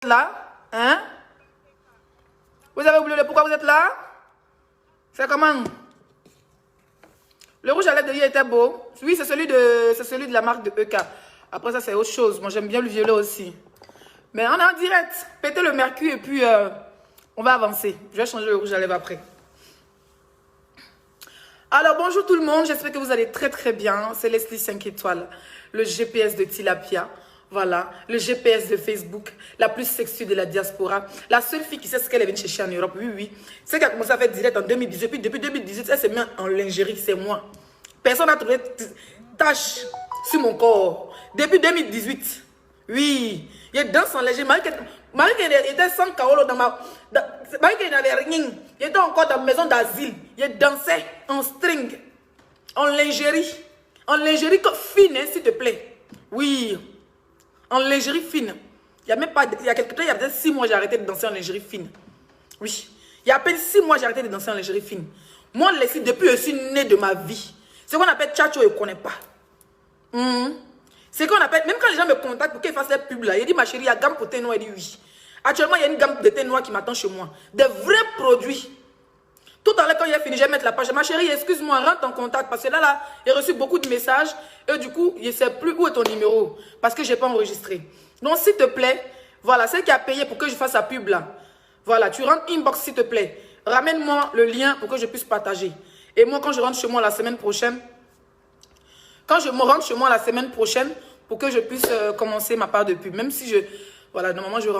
là? Hein? Vous avez oublié pourquoi vous êtes là? C'est comment? Le rouge à lèvres de lui était beau. Oui, c'est celui de la marque de EK. Après ça, c'est autre chose. Moi, j'aime bien le violet aussi. Mais on est en direct. Pétez le mercure et puis on va avancer. Je vais changer le rouge à lèvres après. Alors, bonjour tout le monde. J'espère que vous allez très très bien. C'est Leslie 5 étoiles. Le GPS de Tilapia. Voilà. Le GPS de Facebook. La plus sexy de la diaspora. La seule fille qui sait ce qu'elle est venue chercher en Europe. Oui, oui. C'est qu'elle a commencé à faire direct en 2018. Puis depuis 2018, elle s'est mise en lingerie. C'est moi. Personne n'a trouvé tache sur mon corps. Depuis 2018. Oui. Il danse en lingerie. Malgré qu'il était sans carreau dans ma... Malgré qu'il n'avait rien. Il était encore dans la maison d'asile. Il dansait en string. En lingerie. En lingerie fine, hein, s'il te plaît. Oui. En lingerie fine. Il y a même pas... Il y a quelque temps, il y a peut-être 6 mois, j'ai arrêté de danser en lingerie fine. Oui. Il y a à peine 6 mois, j'ai arrêté de danser en lingerie fine. Moi, Leslie, depuis que je suis née de ma vie, ce qu'on appelle tchatcho, je ne connais pas. C'est qu'on appelle, même quand les gens me contactent pour qu'ils fassent des pubs là, il dit ma chérie, il y a gamme pour thé noir, il dit oui. Actuellement, il y a une gamme de thé noir qui m'attend chez moi. Des vrais produits. Tout à l'heure, quand il a fini, je vais mettre la page. Ma chérie, excuse-moi, rentre en contact. Parce que là, j'ai reçu beaucoup de messages. Et du coup, je ne sais plus où est ton numéro. Parce que je n'ai pas enregistré. Donc, s'il te plaît, voilà, celle qui a payé pour que je fasse la pub là. Voilà, tu rentres inbox, s'il te plaît. Ramène-moi le lien pour que je puisse partager. Et moi, quand je rentre chez moi la semaine prochaine, pour que je puisse commencer ma part de pub. Même si voilà, normalement, je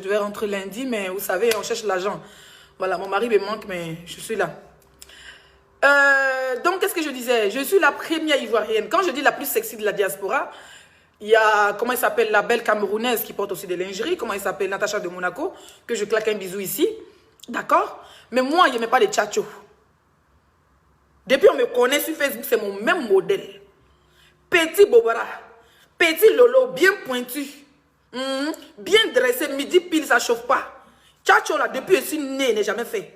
devais rentrer lundi, mais vous savez, on cherche l'argent. Voilà, mon mari me manque, mais je suis là. Donc, qu'est-ce que je disais? Je suis la première Ivoirienne. Quand je dis la plus sexy de la diaspora, il y a, comment elle s'appelle, la belle Camerounaise qui porte aussi des lingeries. Comment elle s'appelle, Natacha de Monaco, que je claque un bisou ici. D'accord? Mais moi, je n'aimais pas les tchatchos. Depuis, on me connaît sur Facebook, c'est mon même modèle. Petit Bobara, petit Lolo, bien pointu. Bien dressé, midi pile, ça chauffe pas. Tchatcho là, depuis que je suis né, n'est jamais fait.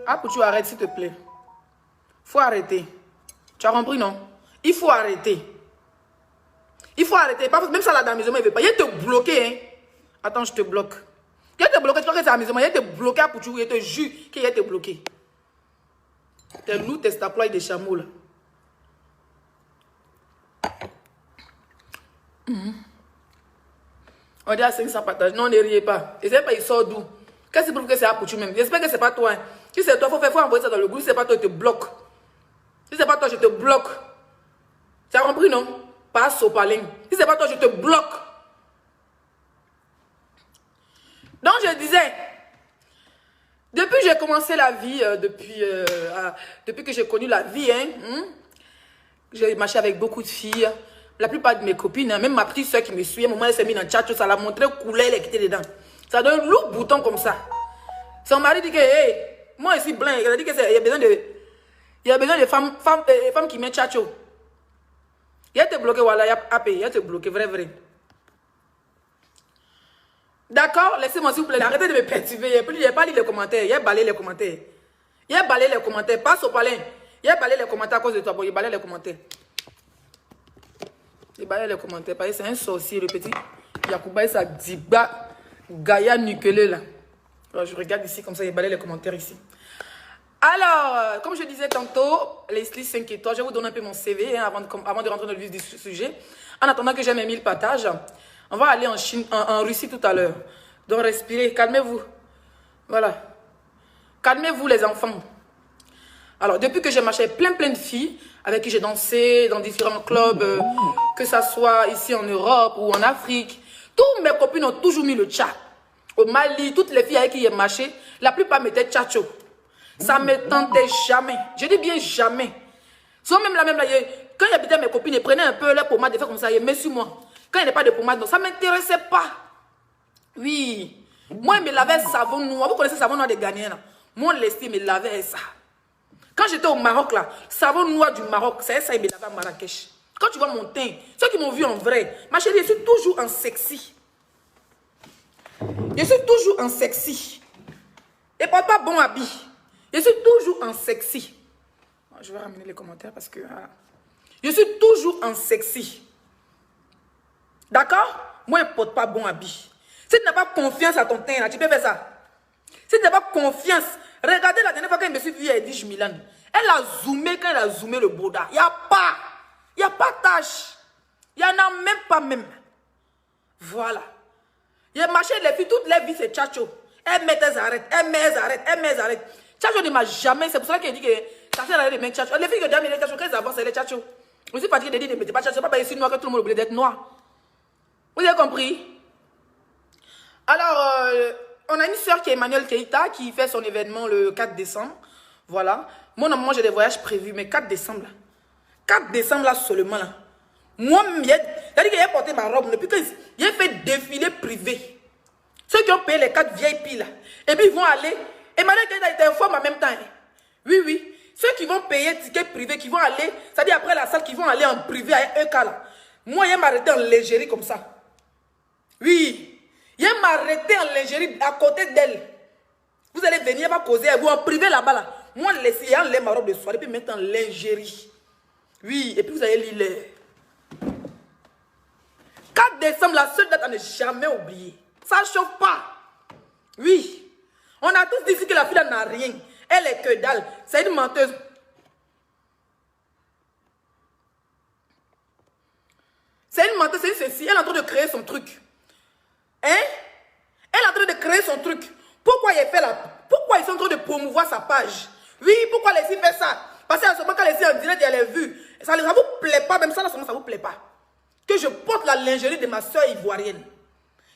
Ah, pour tu arrêtes, s'il te plaît. Faut arrêter. Tu as compris, non? Il faut arrêter. Il faut arrêter. Même ça là dans la maison, il ne veut pas. Il te bloquer, hein. Attends, je te bloque. Il te bloqué, tu crois que c'est à la maison, il te bloqué pour tu, il te jure qu'il te bloqué. Tes loups, tes staplois et des chameaux là. On dit à 500 partages. Non, ne riez pas. Et c'est pas, il sort d'où? Qu'est-ce qui prouve que c'est pour tu même? J'espère que c'est pas toi. Hein. Si c'est toi, faut envoyer ça dans le groupe. Si c'est pas toi, je te bloque. Si c'est pas toi, je te bloque. Tu as compris, non? Pas sopalin. Si c'est pas toi, je te bloque. Donc, je disais, depuis que j'ai commencé la vie, depuis que j'ai connu la vie, j'ai marché avec beaucoup de filles. La plupart de mes copines, même ma petite soeur qui me suit, à un moment, elle s'est mise dans le chat, ça l'a montré, coulait, elle est quittée dedans. Ça donne un lourd bouton comme ça. Son mari dit que, hey, moi ici blanc, il a dit qu'il y a besoin de femmes qui mettent tchatcho. Il a été bloqué, voilà, il a été bloqué, vrai. D'accord, laissez-moi s'il vous plaît, arrêtez de me perturber. Il n'a pas lu les commentaires, il a balayé les commentaires. Pas au palais. Il a balayé les commentaires à cause de toi, il a balayé les commentaires. Il balaye les commentaires, parce que c'est un sorcier, le petit Yacouba, ça diba, Gaïa Nukelé là. Alors, je regarde ici, comme ça, il balaye les commentaires ici. Alors, comme je disais tantôt, Leslie 5 étoiles, je vais vous donner un peu mon CV hein, avant de rentrer dans le vif du sujet. En attendant que j'ai mes 1000 partages, on va aller en Russie tout à l'heure. Donc, respirez, calmez-vous. Voilà. Calmez-vous les enfants. Alors, depuis que j'ai marché plein de filles avec qui j'ai dansé dans différents clubs, que ça soit ici en Europe ou en Afrique, toutes mes copines ont toujours mis le tchat. Au Mali, toutes les filles avec qui j'ai marché, la plupart mettaient tchatcho. Ça ne me tentait jamais. Je dis bien jamais. Souvent même là, quand il y habitait mes copines, ils prenaient un peu leur pommade, ils faisaient comme ça, ils mettaient sur moi. Quand il n'y avait pas de pommade, donc ça ne m'intéressait pas. Oui. Moi, je me lavais savon noir. Vous connaissez le savon noir des Ghanéens là? Mon Leslie me lavait ça. Quand j'étais au Maroc, là, savon noir du Maroc, c'est ça, il me lavait à Marrakech. Quand tu vois mon teint, ceux qui m'ont vu en vrai, ma chérie, je suis toujours en sexy. Je suis toujours en sexy. Et pas bon habit. Je suis toujours en sexy. Je vais ramener les commentaires parce que... Je suis toujours en sexy. D'accord? Moi, je ne porte pas bon habit. Si tu n'as pas confiance à ton teint, là, tu peux faire ça. Si tu n'as pas confiance, regardez la dernière fois qu'elle me suis vue à Edwige Milan. Elle a zoomé quand elle a zoomé le Boda. Il n'y a pas de tâche. Il n'y en a même pas même. Voilà. Il y a marché les filles, toutes les vies, c'est Tchacho. Elle met tes arrêtes, elle met tes arrêtes, elle met tes arrêtes. Tchacho ne m'a jamais, c'est pour ça qu'elle dit que ça sert à rien de mettre Tchacho. Les filles que j'ai mis les Tchacho, quand elles avancent, c'est les Tchacho. Je suis fatiguée de dire ne mettez pas Tchacho, c'est pas ici noir que tout le monde oublie d'être noir. Vous avez compris? Alors, on a une soeur qui est Emmanuel Keita qui fait son événement le 4 décembre. Voilà. Moi, normalement, j'ai des voyages prévus, mais 4 décembre, là. 4 décembre, là, seulement, là. Moi, c'est-à-dire qu'il a porté ma robe, depuis que j'ai fait défilé privé. Ceux qui ont payé les 4 VIP, là. Et puis, ils vont aller. Emmanuel Keita était informe en même temps. Hein. Oui, oui. Ceux qui vont payer ticket privé, qui vont aller, c'est-à-dire après la salle, qui vont aller en privé à EK, là. Moi, il m'a arrêté en légérie comme ça. Oui. Il m'a arrêté en lingerie à côté d'elle. Vous allez venir, va causer avec vous en privé là-bas. Là. Moi, laissez enlever ma robe de soirée, puis mettre en lingerie. Oui, et puis vous allez lire les 4 décembre, la seule date à ne jamais oublier. Ça ne chauffe pas. Oui. On a tous dit ici que la fille n'a rien. Elle est que dalle. C'est une menteuse. C'est une menteuse, c'est une ceci. Elle est en train de créer son truc. Hein? Elle est en train de créer son truc. Pourquoi pourquoi ils sont en train de promouvoir sa page? Oui, pourquoi les filles font ça? Parce qu'à ce moment, quand les filles en direct, elle est vue. Ça ne vous plaît pas, même ça, là, ça ne vous plaît pas. Que je porte la lingerie de ma soeur ivoirienne.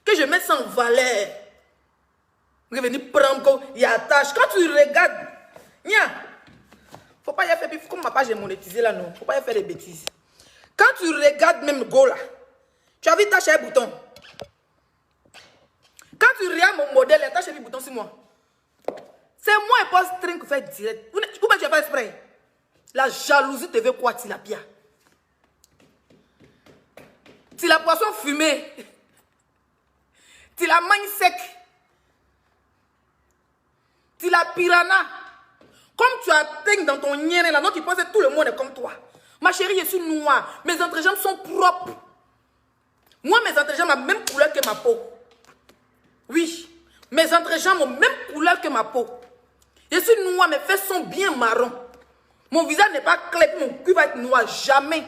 Que je mette ça en valeur. Vous venez prendre, il y a attache. Quand tu regardes, il faut pas y faire, comme ma page est monétisée là, non. Faut pas y faire des bêtises. Quand tu regardes même Go là, tu as vu ta un bouton. Quand tu regardes mon modèle, attache un bouton sur moi. C'est moi et pas string qui fait direct. Pourquoi tu as fait exprès? La jalousie te veut quoi, tilapia? Tu la poisson fumé. Tu la magne sec. Tu la piranha. Comme tu as teint dans ton nienne là, non, tu penses que tout le monde est comme toi. Ma chérie, je suis noire. Mes entrejambes sont propres. Moi, mes entrejambes ont la même couleur que ma peau. Oui. Mes entrejambes ont la même couleur que ma peau. Je suis noire, mes fesses sont bien marron. Mon visage n'est pas clair, mon cul va être noir. Jamais.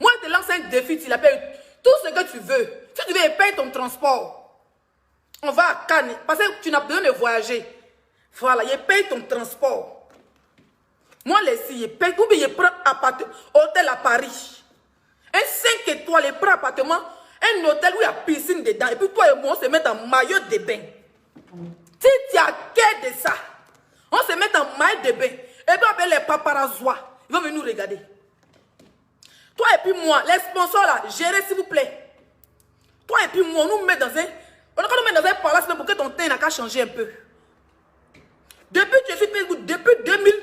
Moi, je te lance un défi, tu l'appelles tout ce que tu veux. Si tu veux, paye ton transport. On va à Cannes, parce que tu n'as besoin de voyager. Voilà, il paye ton transport. Moi, les filles, il paye, ou bien il prend appartement, hôtel à Paris. Un 5 étoiles, il prend appartement, un hôtel où il y a piscine dedans. Et puis toi et moi, on se met en maillot de bain. Si tu as qu'à de ça, on se met en maillot de bain. Et puis on appelle les paparazzois. Ils vont venir nous regarder. Toi et puis moi, les sponsors là, gérez s'il vous plaît. Toi et puis moi, on nous met dans un... On nous met dans un palace pour que ton teint n'a qu'à changer un peu. Depuis que je suis Facebook, depuis 2000,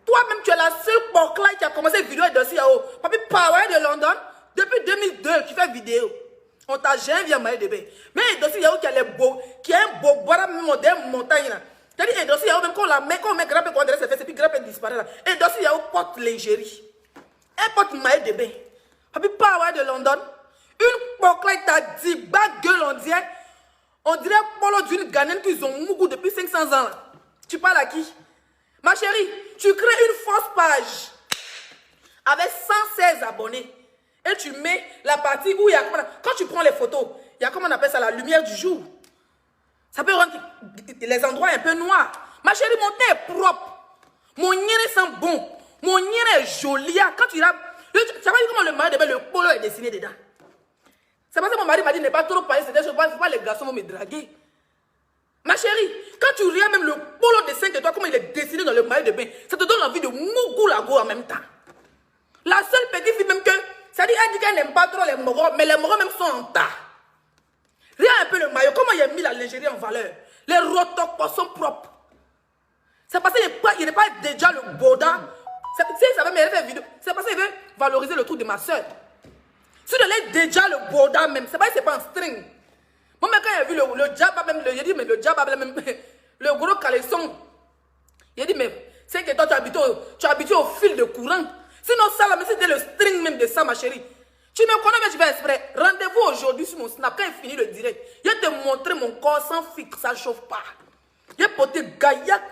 toi-même tu es la seule porclaille qui a commencé vidéo et dossier à haut. Papi Power de London, depuis 2002, tu fais vidéo. On t'a jamais vu en maillot de bain. Mais un dossier Yahoo qui a les beaux, qui a un beau bois moderne montagne là. C'est-à-dire un dossier Yahoo, même quand on met grappe et qu'on adresse ses fesses, et puis grappe et disparaît là. Un dossier Yahoo porte lingerie. Elle porte maillot de bain. Papi Power de London, une porclaille t'a dit, bas gueule on dirait polo d'une Ghanéenne qu'ils ont mougou depuis 500 ans là. Tu parles à qui? Ma chérie, tu crées une fausse page avec 116 abonnés et tu mets la partie où il y a... Quand tu prends les photos, il y a comment on appelle ça, la lumière du jour. Ça peut rendre les endroits un peu noirs. Ma chérie, mon teint est propre. Mon nière sent bon. Mon nière est joli. Quand tu l'as... Tu sais pas comment le maillot de bain, le polo est dessiné dedans. C'est parce que mon mari m'a dit ne pas trop parler, c'est des choses, pas les garçons vont me draguer. Ma chérie, quand tu regardes même le polo de 5 étoiles, comment il est dessiné dans le maillot de bain, ça te donne envie de mougou la go en même temps. La seule petite fille même que, c'est-à-dire elle dit qu'elle n'aime pas trop les moros, mais les moros même sont en tas. Regarde un peu le maillot, comment il a mis la lingerie en valeur. Les rotocos sont propres. C'est parce qu'il n'est pas déjà le boda. C'est parce qu'il veut valoriser le truc de ma soeur. Si elle est déjà le boda même, c'est pas que c'est pas un string. Moi, quand il a vu le jabba même, il a dit, mais le jabba même, le gros caleçon, il a dit, mais c'est que toi, tu es habitué au fil de courant. Sinon, ça, là, mais c'était le string même de ça, ma chérie. Tu me connais, mais tu fais exprès. Rendez-vous aujourd'hui sur mon snap. Quand il finit le direct, je vais te montrer mon corps sans fixe, ça ne chauffe pas. Je vais porter gaillac,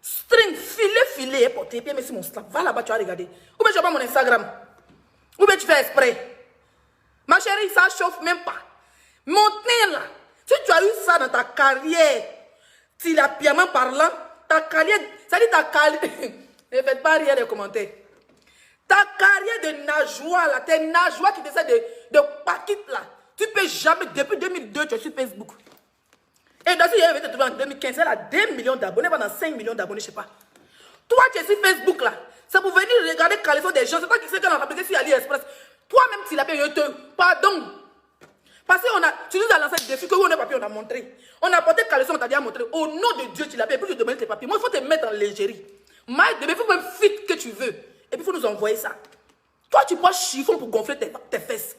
string, filet, je vais porter pied, mais sur mon snap. Va là-bas, tu vas regarder. Ou bien tu vas pas mon Instagram. Ou bien tu fais exprès. Ma chérie, ça ne chauffe même pas. Montez là. Si tu as eu ça dans ta carrière, tilapiament parlant, ta carrière, ça dit ta carrière. Ne faites pas rire des commentaires. Ta carrière de nageoire, là, tes nageoires qui essaient de paquite là, tu peux jamais, depuis 2002, tu es sur Facebook. Et dans ce il te trouver en 2015, elle a 2 millions d'abonnés, pendant 5 millions d'abonnés, je ne sais pas. Toi, tu es sur Facebook là, c'est pour venir regarder les caleçons des gens, c'est toi qui sais qu'on a rappelé sur AliExpress. Toi-même, tu l'as payé, pardon. Parce que tu nous as lancé le défi que on n'a pas pu, on a montré. On a porté caleçon, on t'a déjà montré. Au nom de Dieu, tu l'as payé, puis tu demandes tes papiers. Moi, il faut te mettre en légérie. Il faut même fit que tu veux. Et puis, il faut nous envoyer ça. Toi, tu portes chiffon pour gonfler tes fesses.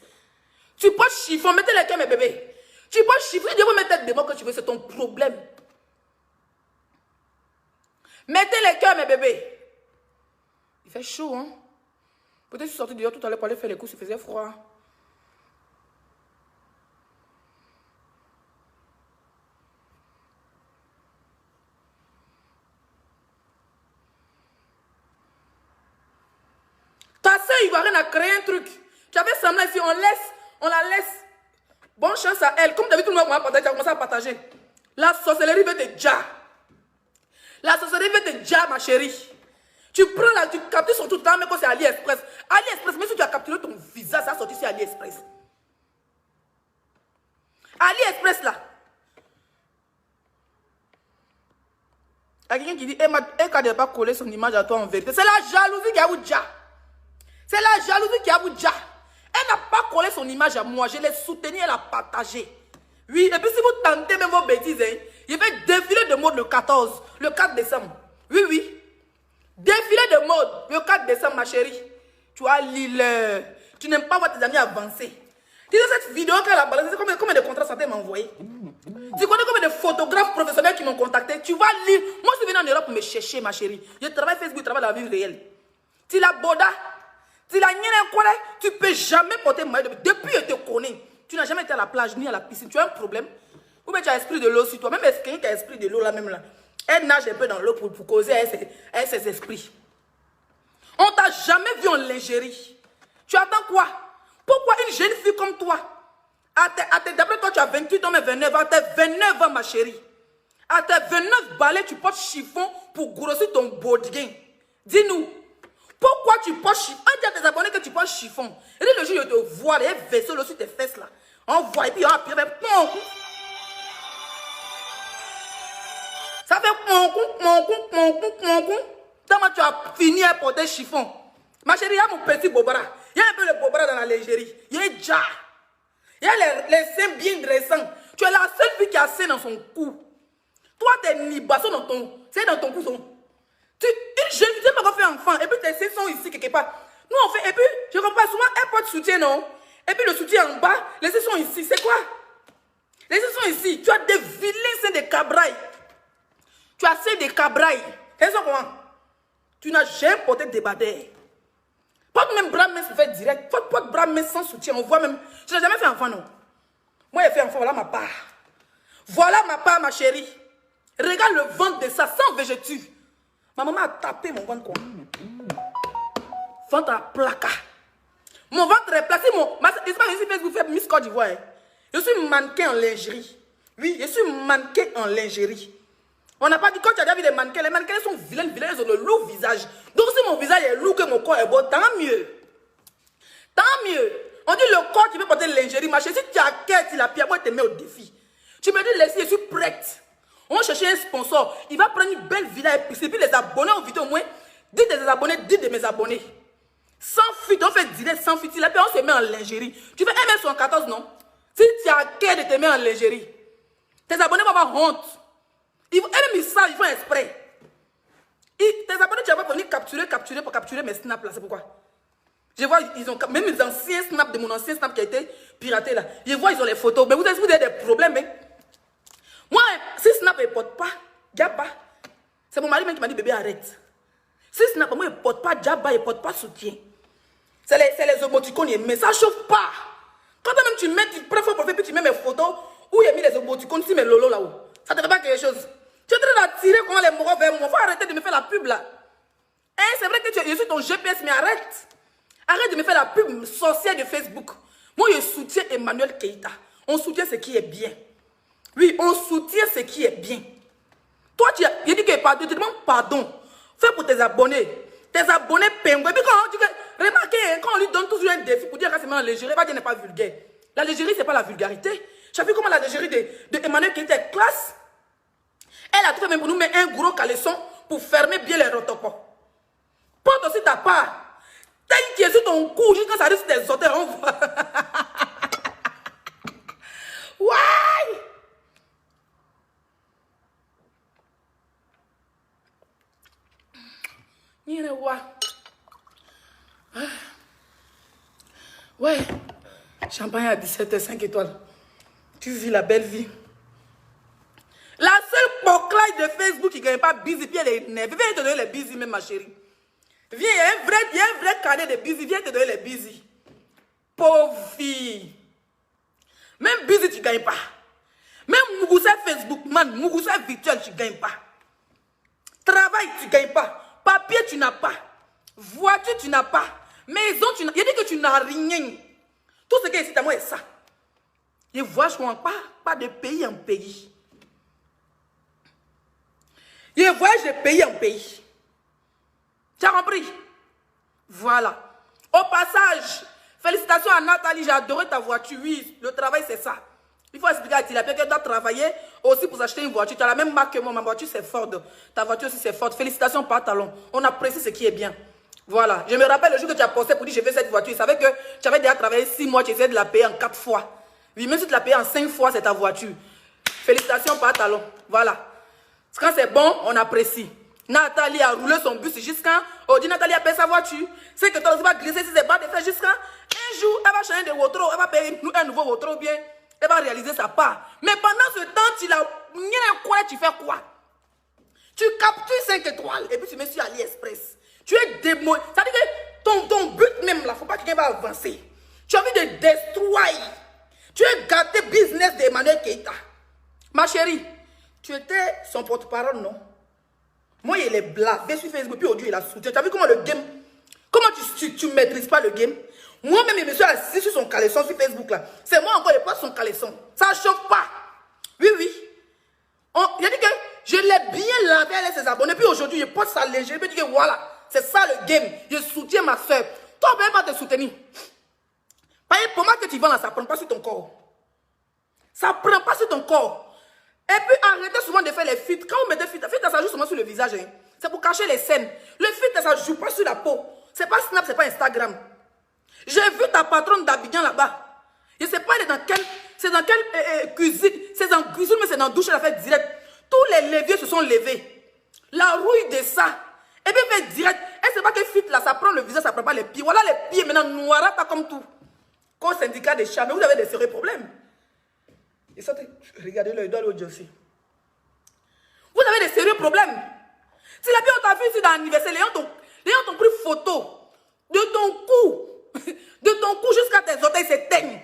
Tu portes chiffon, mettez les cœurs, mes bébés. Tu portes chiffon, tu peux mettre des mots que tu veux, c'est ton problème. Mettez les cœurs, mes bébés. Il fait chaud, hein. Peut-être que je suis sortie dehors tout à l'heure pour aller faire les courses, il faisait froid. Ta soeur ivoirienne a créé un truc. Tu avais semblant ici, on la laisse. Bonne chance à elle. Comme d'habitude, tout le monde a commencé à partager. La sorcellerie veut te dire. La sorcellerie veut te dire, ma chérie. Tu prends là, tu captures son tout le temps, mais quand c'est AliExpress. AliExpress, même si tu as capturé ton visage, ça a sorti sur AliExpress. AliExpress là. Il y a quelqu'un qui dit, elle n'a pas collé son image à toi en vérité. C'est la jalousie qui a vous dit. C'est la jalousie qui a vous dit. Elle n'a pas collé son image à moi. Je l'ai soutenue, elle a partagé. Oui, et puis si vous tentez même vos bêtises, hein, il va défiler de mode le 14, le 4 décembre. Oui, oui. Défiler de mode le 4 décembre, ma chérie. Tu as l'île. Tu n'aimes pas voir tes amis avancer. Tu sais, cette vidéo qu'elle a balancée, combien de contrats santé m'a envoyé? Tu connais combien de photographes professionnels qui m'ont contacté? Tu vas lire. Moi, je suis venu en Europe pour me chercher, ma chérie. Je travaille Facebook, je travaille dans la vie réelle. Tu l'as boda. Tu l'as tu ne peux jamais porter maillot. Depuis que je te connais, tu n'as jamais été à la plage ni à la piscine. Tu as un problème? Ou bien tu as esprit de l'eau sur toi. Même quelqu'un qui a esprit de l'eau là même là. Elle nage un peu dans l'eau pour causer avec ses esprits. On t'a jamais vu en lingerie. Tu attends quoi? Pourquoi une jeune fille comme toi, d'après toi tu as 28 ans mais 29 ans, à tes 29 ans ma chérie, à tes 29 balais tu portes chiffon pour grossir ton bodyguin. Dis-nous, pourquoi tu portes chiffon? On dit à tes abonnés que tu portes chiffon. Et le jour où je te vois, les vaisseaux sur tes fesses là, on voit et puis on a pris ça fait mon coup. Tellement tu as fini à porter chiffon. Ma chérie, il y a mon petit bobara. Il y a un peu le bobara dans la lingerie. Il y a déjà. Il y a les seins bien dressants. Tu es la seule fille qui a sein dans son cou. Toi, tes nibassos dans ton cou. Une jeune fille, tu n'as pas fait enfant. Et puis tes seins sont ici quelque part. Nous, on fait. Et puis, je comprends souvent, elle porte soutien, non? Et puis le soutien en bas, les seins sont ici. C'est quoi? Les seins sont ici. Tu as des vilains seins de cabraille. Tu as seins de cabraille. C'est ça comment? Tu n'as jamais porté de badère. Porte même bras mince, fait direct. Porte bras mince sans soutien. On voit même. Tu n'as jamais fait enfant, non? Moi, j'ai fait enfant. Voilà ma part. Voilà ma part, ma chérie. Regarde le ventre de ça, sans végétu. Ma maman a tapé mon ventre quoi. Ventre à placard. Mon ventre est placé. C'est pas ici Facebook fait Miss Côte d'Ivoire. Je suis mannequin en lingerie. Oui, je suis mannequin en lingerie. On n'a pas dit, quand tu as déjà vu des mannequins, les mannequins sont vilains, ils ont le lourd visage. Donc si mon visage est lourd, que mon corps est beau, tant mieux. Tant mieux. On dit le corps qui veut porter lingerie, ma chérie, si tu as quête, il a pierre, moi je te mets au défi. Tu me dis, laisse, je suis prête. On va chercher un sponsor. Il va prendre une belle villa et puis les abonnés aux vidéos au moins. Dites des abonnés, dites de mes abonnés. Sans fuite, on fait direct sans fuite. La paix, on se met en lingerie. Tu fais 1m14, non? Si tu as quête de te mettre en lingerie, tes abonnés vont avoir honte. Même ils savent, ils font exprès. Tes abonnés, tu vas venir capturer mes snaps là, c'est pourquoi. Je vois, ils ont même les anciens snaps de mon ancien snap qui a été piraté là. Je vois, ils ont les photos. Mais vous avez des problèmes, hein? Moi, si snap ne porte pas, Djaba, c'est mon mari même qui m'a dit, bébé, arrête. Si snap, moi, il ne porte pas Djaba, il ne porte pas soutien. C'est les émoticônes, mais ça chauffe pas. Quand même tu mets, tu prends ton profil, puis tu mets mes photos, où il y a mis les émoticônes, si mes lolos là-haut. Ça te fait pas quelque chose. Tu es en train d'attirer comment les moraux vers moi. Faut arrêter de me faire la pub là. Hein, c'est vrai que je suis ton GPS, mais arrête. Arrête de me faire la pub sorcière de Facebook. Moi, je soutiens Emmanuel Keïta. On soutient ce qui est bien. Oui, on soutient ce qui est bien. Toi, tu as dit que pardon, tu te demandes pardon. Fais pour tes abonnés. Tes abonnés pingouins. Et puis quand on dit que, remarquez, quand on lui donne toujours un défi pour dire que c'est maintenant l'Algérie, va dire n'est pas vulgaire. L'Algérie, c'est pas la vulgarité. Tu as vu comment l'Algérie de Emmanuel Keïta est classe? Elle a tout fait même pour nous mettre un gros caleçon pour fermer bien les rotopos. Porte aussi ta part. T'as une qui est sur ton cou, juste quand ça arrive sur tes orteils, on voit. Ouais! Ouais. Champagne à 17h, 5 étoiles. Tu vis la belle vie. La seule poclaille de Facebook qui ne gagne pas busy, puis elle est énervée. Viens te donner les busy, même ma chérie. Viens, il y a un vrai carnet de busy. Viens te donner les busy. Pauvre fille. Même busy, tu ne gagnes pas. Même Mougoussa Facebook, man, Mougoussa virtuel, tu ne gagnes pas. Travail, tu ne gagnes pas. Papier, tu n'as pas. Voiture, tu n'as pas. Maison, tu n'as pas. Il dit que tu n'as rien. Tout ce qui est ici, à moi, est ça. Je voyage pas de pays en pays. Je voyage de pays en pays. Tu as compris? Voilà. Au passage, félicitations à Nathalie, j'ai adoré ta voiture. Oui, le travail, c'est ça. Il faut expliquer à Tilapia qu'elle doit travailler aussi pour s'acheter une voiture. Tu as la même marque que moi, ma voiture, c'est Ford. Ta voiture aussi, c'est Ford. Félicitations par talon. On apprécie ce qui est bien. Voilà. Je me rappelle le jour que tu as posté pour dire je veux cette voiture. Tu savais que tu avais déjà travaillé 6 mois, tu essayais de la payer en 4 fois. Oui, même si tu l'as payé en 5 fois, c'est ta voiture. Félicitations par talon. Voilà. Quand c'est bon, on apprécie. Nathalie a roulé son bus jusqu'à... On dit Nathalie a payé sa voiture. C'est que toi, tu vas glisser sur ses barres de fer jusqu'à... Un jour, elle va changer de wotro. Elle va payer un nouveau wotro bien. Elle va réaliser sa part. Mais pendant ce temps, tu l'as... Tu fais quoi? Tu captures 5 étoiles et puis tu mets sur AliExpress. Tu es démo... Ça veut dire que ton but même là, il ne faut pas que quelqu'un va avancer. Tu as envie de détruire. Tu es gâté business d'Emmanuel Keïta. Ma chérie, tu étais son porte-parole, non? Moi, il est blagué sur Facebook, puis aujourd'hui, il a soutenu. Tu as vu comment le game... Comment tu ne maîtrises pas le game? Moi-même, je me suis assis sur son caleçon sur Facebook, là. C'est moi encore, je passe son caleçon. Ça ne chauffe pas. Oui, oui. Il a dit que je l'ai bien lavé avec ses abonnés, puis aujourd'hui, je porte ça léger, puis je dis que voilà, c'est ça le game. Je soutiens ma soeur. Toi, on ne peut pas te soutenir. Pour moi, que tu vends là, ça ne prend pas sur ton corps. Ça ne prend pas sur ton corps. Et puis arrêtez souvent de faire les filtres. Quand vous mettez filtre, ça joue souvent sur le visage. Hein. C'est pour cacher les scènes. Le filtre, ça ne joue pas sur la peau. C'est pas Snap, c'est pas Instagram. J'ai vu ta patronne d'Abidjan là-bas. Je ne sais pas, elle est dans quelle... C'est dans quelle cuisine. C'est dans cuisine, mais c'est dans la douche, elle a fait direct. Tous les leviers se sont levés. La rouille de ça. Et puis elle fait direct. Elle ne sait pas que filtre là, ça prend le visage, ça ne prend pas les pieds. Voilà les pieds maintenant noirs, pas comme tout. Qu'au syndicat des chats, mais vous avez des sérieux problèmes. Et ça, regardez le doigt l'autre aussi. Vous avez des sérieux problèmes. Si la vie on t'a vu ici dans l'anniversaire, les gens t'ont pris photo de ton cou. De ton cou jusqu'à tes orteils s'éteignent.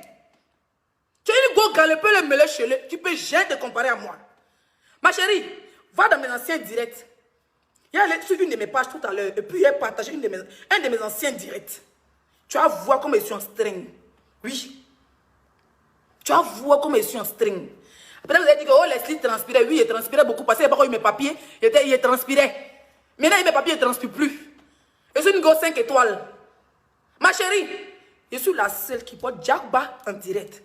Tu as une go galopée le mêlé chez lui. Tu peux jamais te comparer à moi. Ma chérie, va dans mes anciens directs. Il y a sur une de mes pages tout à l'heure. Et puis il a partagé un de mes anciens directs. Tu vas voir comme je suis en string. Oui. Tu vas voir comme je suis en string. Après, vous avez dit que oh, Leslie transpirait. Oui, il transpirait beaucoup parce qu'il n'y a pas eu mes papiers. Il transpirait. Maintenant, mes papiers ne transpirent plus. Je suis une go 5 étoiles. Ma chérie, je suis la seule qui porte Jackba en direct.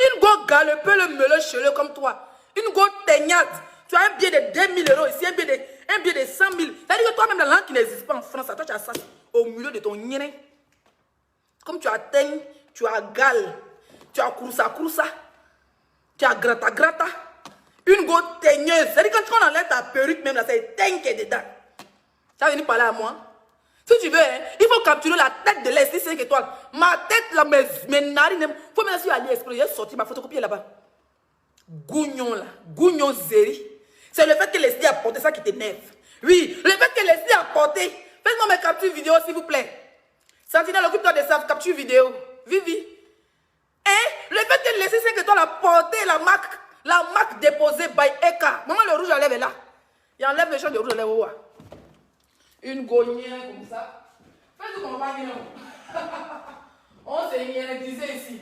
Une go galopée le melon cheleux comme toi. Une go teignade. Tu as un billet de 2000 € ici, un billet de 100 000. C'est-à-dire que toi-même, la langue qui n'existe pas en France, toi, tu as ça au milieu de ton nien. Comme tu as teigne, tu as gal, tu as kroussa, tu as grata. Une go teigneuse. C'est-à-dire que quand on enlève ta perruque, même là, c'est teigne qui est dedans. Tu vas venir parler à moi. Si tu veux, hein, il faut capturer la tête de Leslie 5 étoiles. Ma tête, là, mes narines. Il faut mettre sur AliExpress. J'ai sorti ma photocopier là-bas. Gougnon, là. Gougnon zéri. C'est le fait que Leslie a porté ça qui t'énerve. Oui, le fait que Leslie a porté. Faites-moi mes captures vidéo, s'il vous plaît. Sentinelle, occupe-toi de ça, capture vidéo. Vivi. Hein? Le fait que laisser 5 étoiles a porté la marque déposée by Eka. Maman, le rouge à lèvres est là. Il enlève le champ de rouge à lèvres. Une gonière comme ça. Faites-vous qu'on va bien. On s'est hiérarchisé ici.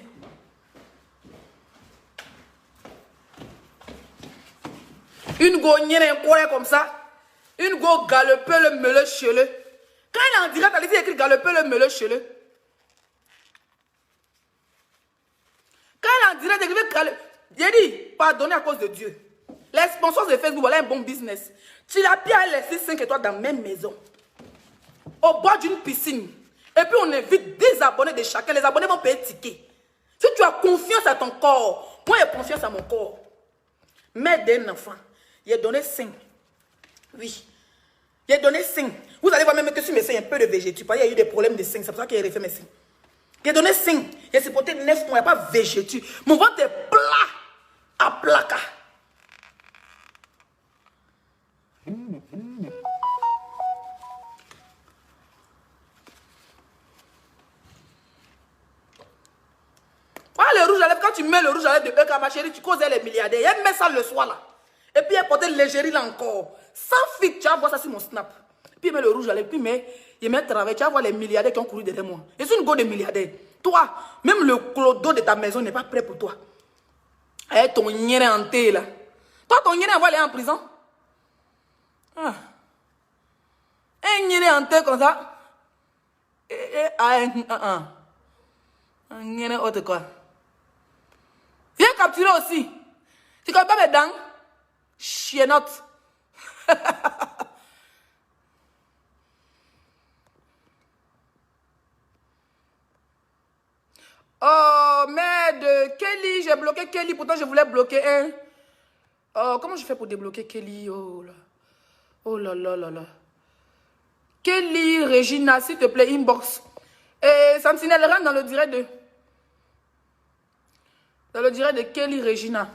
Une gonière comme ça. Une go galopeux le meuleux cheleux. Quand il est en direct, elle dit écrit galopeux le meuleux cheleux. Quand elle est en direct, elle écrit galopeux. J'ai dit, pardonnez à cause de Dieu. Les sponsors de Facebook, voilà un bon business. Tu l'as bien laissé 5 étoiles dans la même maison. Au bord d'une piscine. Et puis on invite des abonnés de chacun. Les abonnés vont payer ticket. Si tu as confiance à ton corps, moi j'ai confiance à mon corps. Mère d'un enfant, il a donné 5. Oui. Il a donné 5. Vous allez voir même que sur mes seins, un peu de végétu. Il y a eu des problèmes de seins. C'est pour ça qu'il a refait mes seins. Il a donné 5. Il a supporté 9 mois. Il n'y a pas végétu. Mon ventre est plat. À placard. Le rouge à lèvres, quand tu mets le rouge à lèvres de Eka, ma chérie, tu causes les milliardaires. Elle met ça le soir là. Et puis elle portait l'ingérie là encore. Sans fixe, tu vas voir ça sur mon snap. Puis il met le rouge à lèvres, puis il met travail. Tu vas voir les milliardaires qui ont couru derrière moi. Je suis une go de milliardaires. Toi, même le clodo de ta maison n'est pas prêt pour toi. Eh, ton niéré hanté là. Toi, ton niéré va aller en prison. Ah. Un niéré hanté comme ça. Un niéré autre quoi. Viens capturer aussi. Tu connais pas mes dents? Chiennotte. Oh, merde. Kelly, j'ai bloqué Kelly. Pourtant, je voulais bloquer un. Oh, comment je fais pour débloquer Kelly? Oh là. Oh là là là là. Kelly, Regina, s'il te plaît, inbox. Et Sentinelle, rentre dans le direct de... Dans le direct de Kelly Regina.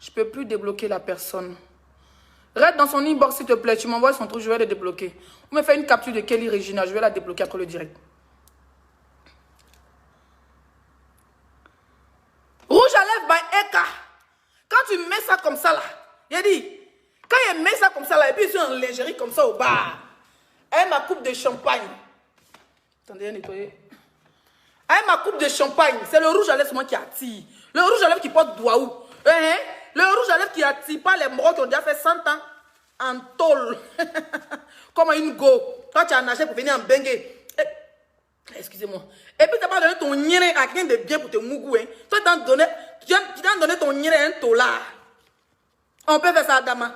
Je ne peux plus débloquer la personne. Reste dans son inbox, s'il te plaît. Tu m'envoies son truc, je vais le débloquer. On me fait une capture de Kelly Regina. Je vais la débloquer après le direct. Rouge à lèvres by Eka. Quand tu mets ça comme ça là, il a dit, quand il met ça comme ça là, et puis il est en lingerie comme ça au bar, elle ma coupe de champagne. Attendez, nettoyer. Avec ma coupe de champagne, c'est le rouge à lèvres moi qui attire. Le rouge à lèvres qui porte douaou. Le rouge à lèvres qui attire pas les morts qui ont déjà fait 100 ans en tôle. Comme une go. Toi, tu as nagé pour venir en bengue. Excusez-moi. Et puis, tu n'as pas donné ton nieré à quelqu'un de bien pour te mougou. Hein. Toi, tu t'as donné ton nieré à un tolard. On peut faire ça, Adama.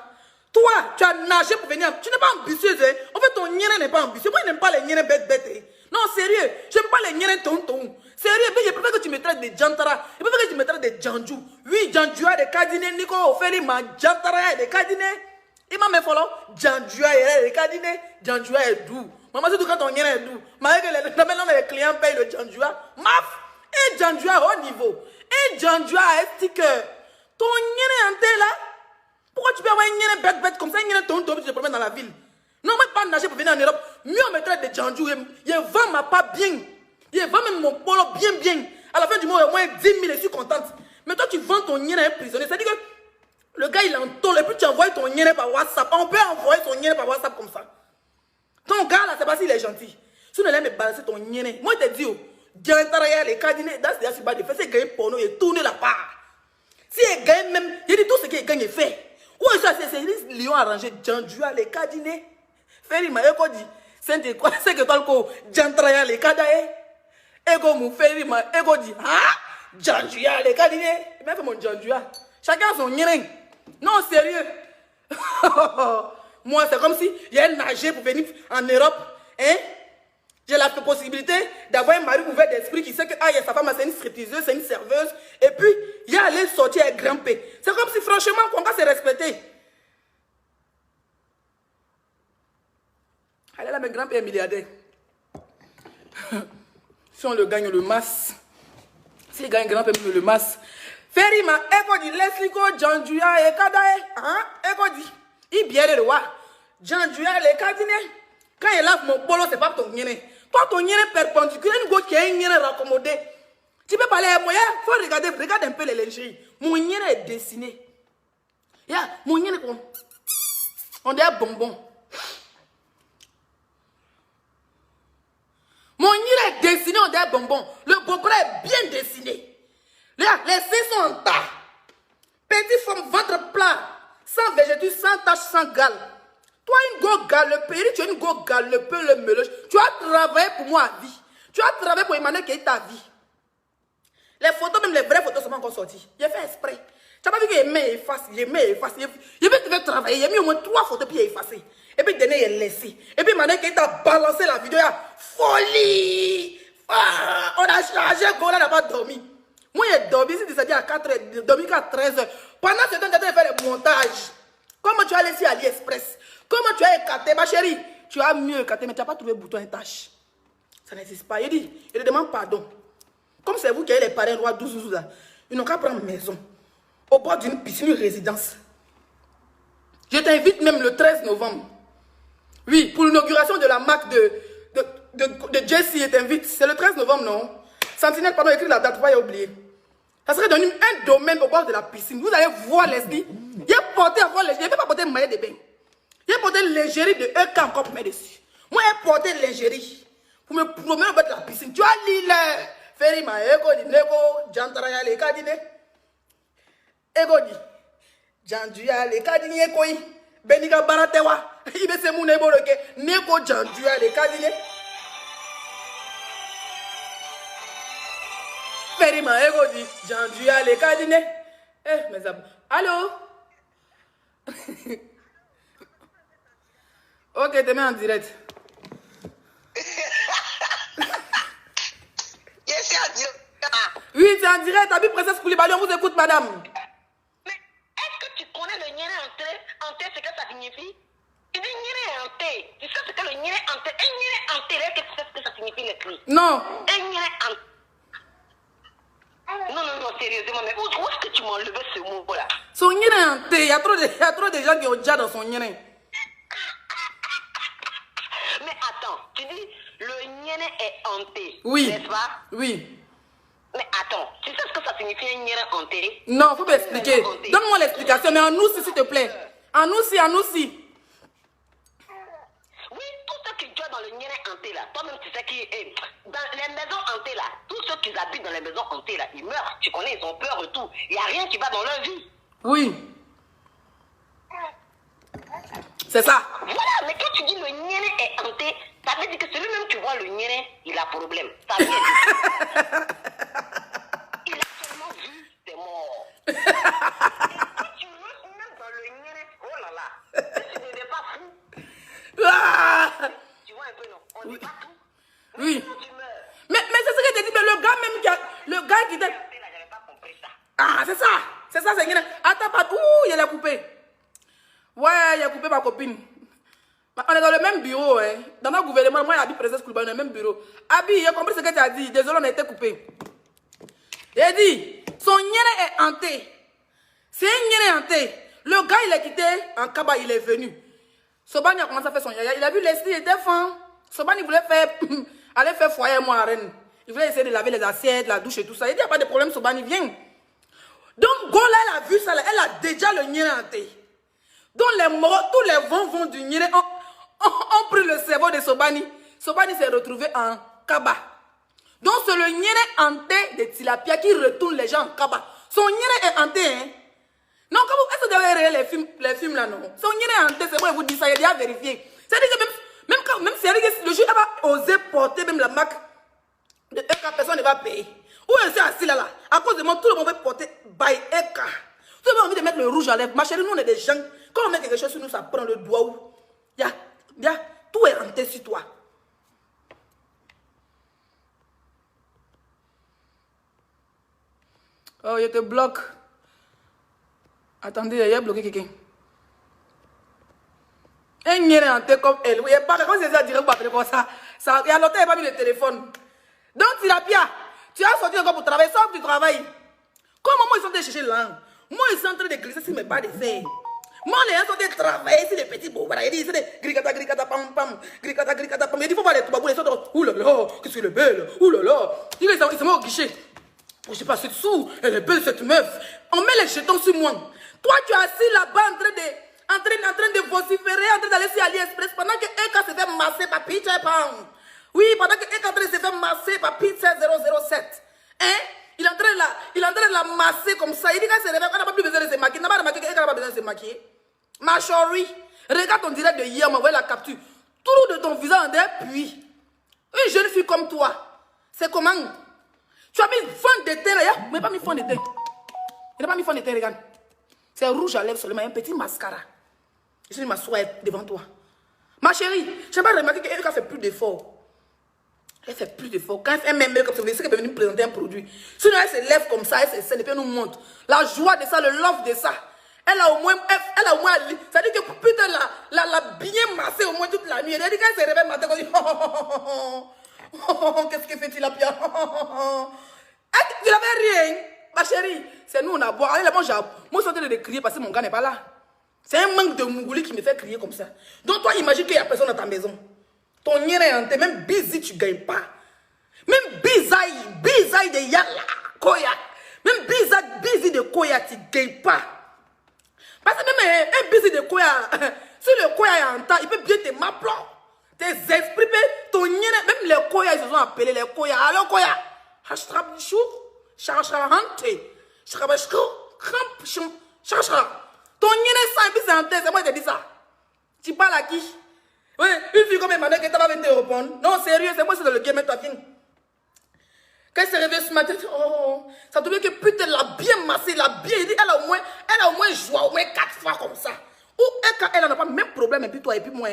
Toi, tu as nagé pour venir. Tu n'es pas ambitieuse. Hein. En fait, ton nieré n'est pas ambitieux. Moi, je n'aime pas les nierés bêtes. Hein. Non, sérieux. Je n'aime pas les nierés tonton. Sérieux. Je préfère que tu me traites de Jantara. Je préfère que tu me traites de Janju. Oui, Janju a des cadinets. Nico, Oferima, Jantara a des cadinets. Il m'a mis follow. Janju a des cadinets. Janju est doux. Maman, c'est tout quand ton nieré est doux. Malgré que maintenant les clients payent le Janju. Maf. Et Janju a haut niveau. Et Janju a un sticker. Ton nieré en tel là. Pourquoi tu peux avoir une bête comme ça, une tonton, tu te promènes dans la ville? Non, moi, pas nager pour venir en Europe. Mieux on me traite de Janju. Il vend ma part bien. Il vend même mon polo bien. À la fin du mois, au moins 10 000, je suis contente. Mais toi, tu vends ton nien à un prisonnier. C'est-à-dire que le gars, il entend, et puis tu envoies ton nien par WhatsApp. On peut envoyer son nien par WhatsApp comme ça. Ton gars, là, c'est pas s'il est gentil. Si on allait me balancer ton nien, moi, je te dis, les cadinets, dans ce cas, de faire, c'est gagner porno et tourner la part. Si il gagne même, il dit tout ce qu'il gagne est fait. Oui, ça, c'est les lions arrangés. Janju les cadinets. Ferima, eko di. C'est quoi? C'est que toi, le Jantraya les cadinets. Ego mou Ferima, ego di. Ah! Janju les cadinets. Même mon Janju. Chacun son nien. Non, sérieux. Moi, c'est comme si j'ai nagé pour venir en Europe. Hein? J'ai la possibilité d'avoir un mari ouvert d'esprit qui sait que sa femme, c'est une stripteaseuse, c'est une serveuse. Et puis, il est allé sortir et grimper. C'est comme si, franchement, on va se respecter. Allez là, mais grand-père est milliardaire. Si on le gagne, on le masse. S'il gagne grand-père, on le masse. Ferima, Eko dit, Leslie Go, Janjuya et Kadae. Eko dit, il bien le roi. Janjuya et Kadine. Quand il lave mon polo, c'est pas ton nien. Toi, ton nien est perpendiculaire, une gauche qui est un nien raccommodé. Tu peux parler à moi, il faut regarder, regarde un peu les lingeries. Mon nien est dessiné. Yeah, mon nien est comme... On dirait bonbon. Mon nien est dessiné, on dirait bonbon. Le bonbon est bien dessiné. Là, les seins sont en tas. Petit forme, ventre plat. Sans végétus, sans tache, sans gale. Toi, une go galopée, tu es une go galopée, le mélange. Tu as travaillé pour moi à vie. Tu as travaillé pour Emmanuel qui est ta vie. Les photos, même les vraies photos, sont pas encore sorties. J'ai fait exprès. Tu n'as pas vu que mes efface, j'ai mis efface. Je vais te faire travailler. J'ai mis au moins 3 photos puis effacé. Et puis, dernier, il est laissé. Et puis, Emmanuel qui t'a balancé la vidéo. Folie! Ah, on a chargé, Gola n'a pas dormi. Moi, j'ai dormi, si tu dit à 4 h, dormi à 13 h. Pendant ce temps, tu as fait le montage. Comment tu as laissé AliExpress? Comment tu as écarté, ma chérie? Tu as mieux écarté, mais tu n'as pas trouvé le bouton tâche. Ça n'existe pas. Il dit, il te demande pardon. Comme c'est vous qui avez les parrains rois 12 là, ils n'ont qu'à prendre maison. Au bord d'une piscine, une résidence. Je t'invite même le 13 novembre. Oui, pour l'inauguration de la marque de Jessie, je t'invite. C'est le 13 novembre, non? Sentinelle, pardon, écrit la date, vous avez oublié. Ça serait donné un domaine au bord de la piscine. Vous allez voir Leslie. Il a porté avant les. Il n'a pas porté maillot de bain. Il a porté l'ingérie de EK encore pour mettre dessus. Moi, j'ai porté l'ingérie pour me promener au bord de la piscine. Tu as l'île. Ferima, ego di nego, jantaraya le kadine. Ego di. Janduya le kadine koi. Beniga baratewa. Ibe se mu nebo loke. Nego janduya le kadine. Ferima, ego di. Janduya le kadine. Eh, mes amis. Allô? Ok, te mets en direct. Oui, c'est en direct. Abi Princesse Koulibaly, on vous écoute, madame. Mais est-ce que tu connais le nyéré hanté, ce que ça signifie? Tu dis nyéré hanté. Tu sais ce que le nyéré hanté? Un nyéré hanté, est-ce que tu sais ce que ça signifie les cris? Non. Un nyéré hanté. Non, sérieusement, mais où est-ce que tu m'as enlevé ce mot-là? Son nyéré hanté, il y a trop de gens qui ont déjà dans son nyéré. Mais attends, tu dis le nyéré est hanté. Oui. N'est-ce pas? Oui. Mais attends, tu sais ce que ça signifie un nyéré hanté? Non, faut m'expliquer. Donne-moi l'explication, mais en aussi, s'il te plaît. En aussi. Oui, tous ceux qui jouent dans le nyéré hanté là, toi-même tu sais qui est. Dans les maisons hantées là, tous ceux qui habitent dans les maisons hantées là, ils meurent. Tu connais, ils ont peur et tout. Il n'y a rien qui va dans leur vie. Oui. C'est ça. Voilà, mais quand tu dis le nyéré est hanté, ça veut dire que celui-même qui voit le nyéré, il a problème. Ça vient il a seulement vu des morts. Et quand tu rentres même dans le nyéré, oh là là, tu n'es pas fou. Ah! Tu vois un peu, non? On n'est pas tout. Oui. Quand tu meurs, Mais c'est ce que je te dis, mais le gars même qui a... Le gars qui t'a... j'avais pas compris ça. Ah, c'est ça. C'est nyéré. Attends, pas... Ouh, il a coupé. Ouais, il a coupé ma copine. On est dans le même bureau, hein. Dans notre gouvernement, moi, Abi Princesse Koulibaly, dans le même bureau. Abi, il a compris ce que tu as dit. Désolé, on a été coupé. Il dit, son nyéré est hanté. C'est un nyéré hanté. Le gars, il a quitté en Kaba, il est venu. Sobani a commencé à faire son yaya. Il a vu Leslie, il était fan. Sobani voulait aller faire foyer, moi, à Rennes. Il voulait essayer de laver les assiettes, la douche et tout ça. Il dit, il n'y a pas de problème, Sobani, viens. Donc, Gola, elle a vu ça, elle a déjà le nyéré hanté. Donc, tous les vents du nyéré ont pris le cerveau de Sobani. Sobani s'est retrouvé en Kaba. Donc, c'est le nyéré hanté de Tilapia qui retourne les gens en Kaba. Son nyéré est hanté, hein. Non, est-ce que vous avez regardé les films là, non? Son nyéré est hanté, c'est moi, je vous dis ça, il y a déjà vérifié. C'est-à-dire que même si le juge va oser porter même la marque de Eka, personne ne va payer. Où est-ce assis là? À cause de moi, tout le monde va porter by Eka. Tout le monde a envie de mettre le rouge à lèvres. Ma chérie, nous, on est des gens. Quand on met quelque chose sur nous, ça prend le doigt où? Tout est hanté sur toi. Oh, je te bloque. Attendez, il y a bloqué quelqu'un. Un nyéré hanté comme elle. Oui, pas quand c'est ça, direct, vous comme ça. Il y a longtemps, il n'a pas mis le téléphone. Donc, Tilapia, tu as sorti encore pour travailler, sors du travail. Comment moi, ils sont allés chercher l'angle? Moi, ils sont en train de glisser sur mes bas de fer. Moi, les gens sont des travailleurs, c'est des petits beaux. Voilà, ils disent, c'est des gricata, gricata, pam, pam, gricata, gricata, pam. Il faut voir les toubabous, les autres. Ouh là là, qu'est-ce qu'elle est belle. Ouh là là. Ils se mettent au guichet. Je sais pas, c'est dessous. Elle est belle, cette meuf. On met les jetons sur moi. Toi, tu es assis là-bas en train de vociférer, en train d'aller sur AliExpress pendant que Eka se fait masser par Pizza Pound. Oui, pendant que Eka est en train de se faire masser par Pizza 007. Hein? Il est en train de la masser comme ça. Il dit qu'elle se réveille, elle n'a pas plus besoin de se maquiller. Elle n'a pas remarqué qu'elle n'a pas besoin de se maquiller. Ma chérie, regarde ton direct de hier, on m'a envoyé la capture. Tout de ton visage en des puits. Une jeune fille comme toi, c'est comment? Tu as mis fond de teint là, mais pas mis fond de teint. Il n'a pas mis fond de teint, regarde. C'est rouge à lèvres seulement, un petit mascara. Je suis m'asseoir devant toi. Ma chérie, je n'ai pas remarqué qu'elle fait plus d'efforts. Elle fait plus d'efforts. Quand elle fait même comme ça, c'est qu'elle peut venir nous présenter un produit. Sinon, elle se lève comme ça, elle se scène et puis elle nous montre. La joie de ça, le love de ça. Elle a au moins, ça dit que putain, la bien massée au moins toute la nuit. Elle dit qu'elle se réveille matin, elle dit, qu'est-ce que fait-il la pierre? Tu n'avais rien, ma chérie. C'est nous, on a boire. Moi, je suis en train de crier parce que mon gars n'est pas là. C'est un manque de mougouli qui me fait crier comme ça. Donc, toi, imagine qu'il n'y a personne dans ta maison. Ton nien est hanté, même busy, tu ne gagnes pas. Même bizaï de yala, koya. Même busy de koya, tu ne gagnes pas. Parce que même un busy de koya, si le koya est en temps, il peut bien te m'appeler. Tes esprits, ton nien, même les koya, ils se sont appelés les koya. Alors, koya, hashtrab chou, characharante, charabashko, cramp, charachara. Ton nien est ça, et puis c'est en tête, c'est moi qui te dis ça. Tu parles à qui? Oui, une fille comme Emmanuel qui t'a pas venu te répondre. Non, sérieux, c'est moi, c'est dans le game, toi, viens. Quand elle s'est réveillée ce matin, oh, ça te dit que putain, elle a bien massé, elle a bien dit, elle a au moins joué au moins 4 fois comme ça. Ou elle n'a pas le même problème, et puis toi, et puis moi.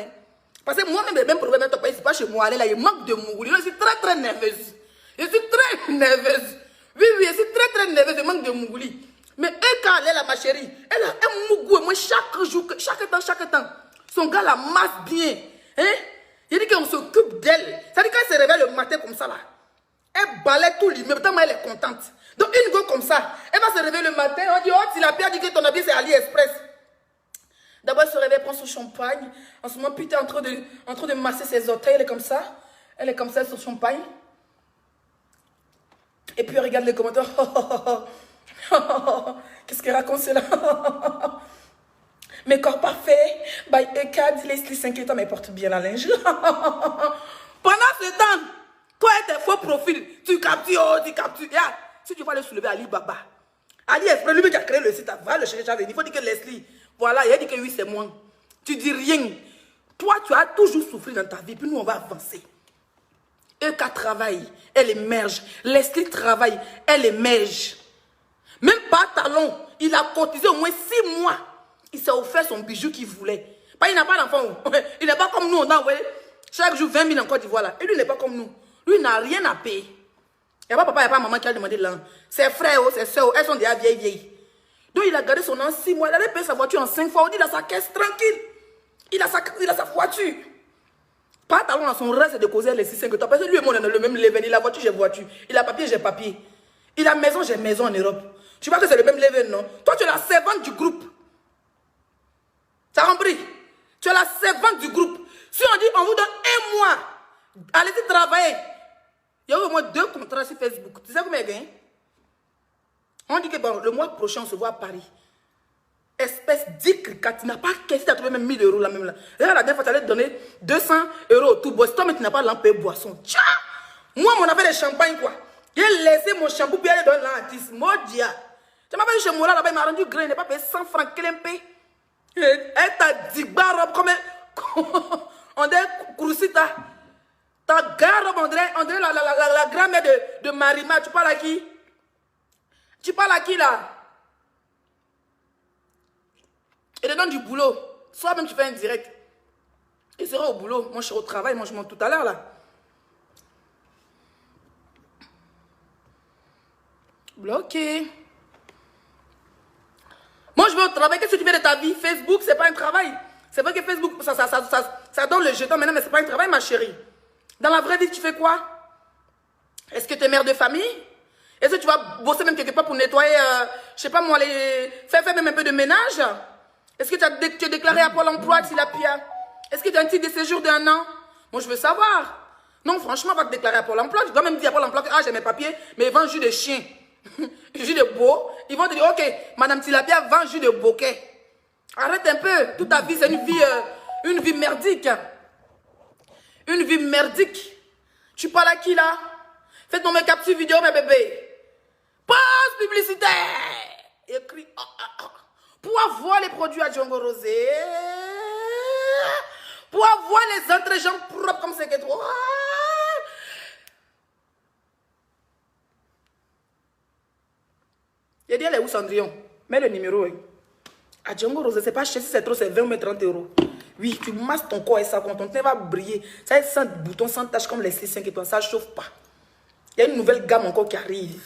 Parce que moi-même, le même problème, c'est pas chez moi, elle là, il manque de mougouli. Je suis très nerveuse. Je suis très nerveuse. Oui, je suis très nerveuse, il manque de mougouli. Mais elle, quand elle est là, ma chérie, elle a un mougou, et moi, chaque jour, chaque temps, son gars la masse bien. Hein? Il dit qu'on s'occupe d'elle. Ça dit qu'elle se réveille le matin comme ça là. Elle balaye tout l'immeuble, tellement elle est contente. Donc une go comme ça, elle va se réveiller le matin, on dit, oh, tu l'as bien dit que ton habit c'est AliExpress. D'abord elle se réveille, prend son champagne. En ce moment, putain, en train de masser ses orteils, elle est comme ça. Elle est comme ça, son champagne. Et puis elle regarde les commentaires. Qu'est-ce qu'elle raconte cela? Mes corps parfaits, by Eka, Leslie 5 ans, mais porte bien la linge. Pendant ce temps, toi et tes faux profils, tu captures. Yeah. Si tu vas aller soulever Alibaba, AliExpress, lui qui a créé le site, va le chercher. Il faut dire que Leslie, voilà, il a dit que oui, c'est moi. Tu dis rien. Toi, tu as toujours souffert dans ta vie, puis nous, on va avancer. Eka travaille, elle émerge. Leslie travaille, elle émerge. Même pas talon, il a cotisé au moins 6 mois. Il s'est offert son bijou qu'il voulait. Il n'a pas d'enfant. Il n'est pas comme nous. On a envoyé chaque jour 20 000 en Côte d'Ivoire. Et lui, il n'est pas comme nous. Lui, il n'a rien à payer. Il n'y a pas papa, il n'y a pas maman qui a demandé l'argent. Ses frères, ses soeurs, elles sont déjà vieilles. Donc, il a gardé son nom 6 mois. Il a payé sa voiture en 5 fois. On dit, il a sa caisse tranquille. Il a sa voiture. Pas talon dans son reste de causer les 6-5 temps. Parce que lui et moi, on a le même level. Il a voiture, j'ai voiture. Il a papier, j'ai papier. Il a maison, j'ai maison en Europe. Tu vois que c'est le même level, non? Toi, tu es la servante du groupe. Tu as compris? Tu es la servante du groupe. Si on dit, on vous donne 1 mois, allez-y travailler. Il y a eu au moins 2 contrats sur Facebook. Tu sais combien il gagne? On dit que bon, le mois prochain, on se voit à Paris. Espèce d'icricat, tu n'as pas caissé, tu as trouvé même 1000 € là même là. Là, la dernière fois, tu allais te donner 200 € au tout bois. Toi, mais tu n'as pas lampé boisson. Tcha! Moi, mon affaire de champagne, quoi. J'ai laissé mon shampoo puis aller donner l'artiste. Maudit. Tu m'as fait chez moi là-bas, il m'a rendu grain, il n'a pas payé 100 francs. Quel impé? Elle t'a dit robe comme on dirait Kouroussita. Ta robe, on dirait la grand-mère de Marima. Tu parles à qui? Tu parles à qui là? Et te donne du boulot. Soit même tu fais un direct. Et serai au boulot. Moi je serai au travail, moi je monte tout à l'heure là. Bloqué. Moi, je vais au travail. Qu'est-ce que tu fais de ta vie? Facebook, c'est pas un travail. C'est vrai que Facebook, ça donne le jeton maintenant, mais c'est pas un travail, ma chérie. Dans la vraie vie, tu fais quoi? Est-ce que tu es mère de famille? Est-ce que tu vas bosser même quelque part pour nettoyer, je sais pas moi, faire même un peu de ménage? Est-ce que tu as déclaré à Pôle emploi, Tilapia? Est-ce que tu as un titre de séjour d'1 an? Moi, je veux savoir. Non, franchement, va te déclarer à Pôle emploi. Tu dois même dire à Pôle emploi que j'ai mes papiers, mais ils vendent jus de chien. Jus de beau. Ils vont te dire, ok, Madame Tilapia vend jus de bouquet. Arrête un peu. Toute ta vie, c'est une vie merdique. Une vie merdique. Tu parles à qui là? Faites-moi mes captures vidéo, mes bébés. Pause publicitaire. Écrit. Pour avoir les produits à Django Rosé. Pour avoir les ingrédients propres comme c'est que toi. Il dit, elle est où Cendrillon? Mets le numéro. À Django Rosé, c'est pas cher, si c'est trop, c'est 20 ou 30 €. Oui, tu masses ton corps et ça, quand ton teint va briller. Ça est sans boutons, sans taches comme les C5 et toi, ça ne chauffe pas. Il y a une nouvelle gamme encore qui arrive.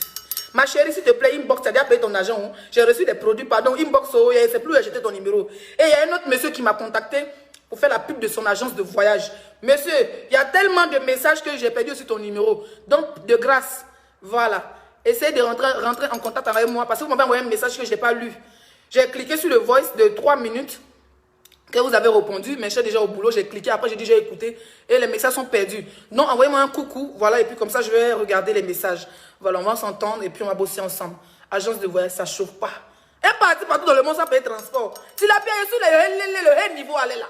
Ma chérie, s'il te plaît, inbox, tu as déjà payé ton argent. Hein? J'ai reçu des produits, pardon, inbox, c'est plus acheter ton numéro. Et il y a un autre monsieur qui m'a contacté pour faire la pub de son agence de voyage. Monsieur, il y a tellement de messages que j'ai perdu aussi ton numéro. Donc, de grâce, voilà. Essayez de rentrer en contact avec moi parce que vous m'avez envoyé un message que je n'ai pas lu. J'ai cliqué sur le voice de 3 minutes que vous avez répondu, mais je suis déjà au boulot, j'ai cliqué, après j'ai dit j'ai écouté et les messages sont perdus. Donc envoyez-moi un coucou, voilà, et puis comme ça je vais regarder les messages. Voilà, on va s'entendre et puis on va bosser ensemble. Agence de voyage, ça ne chauffe pas. Et partout dans le monde, ça paye transport. Si la paix est sur le niveau, allez là.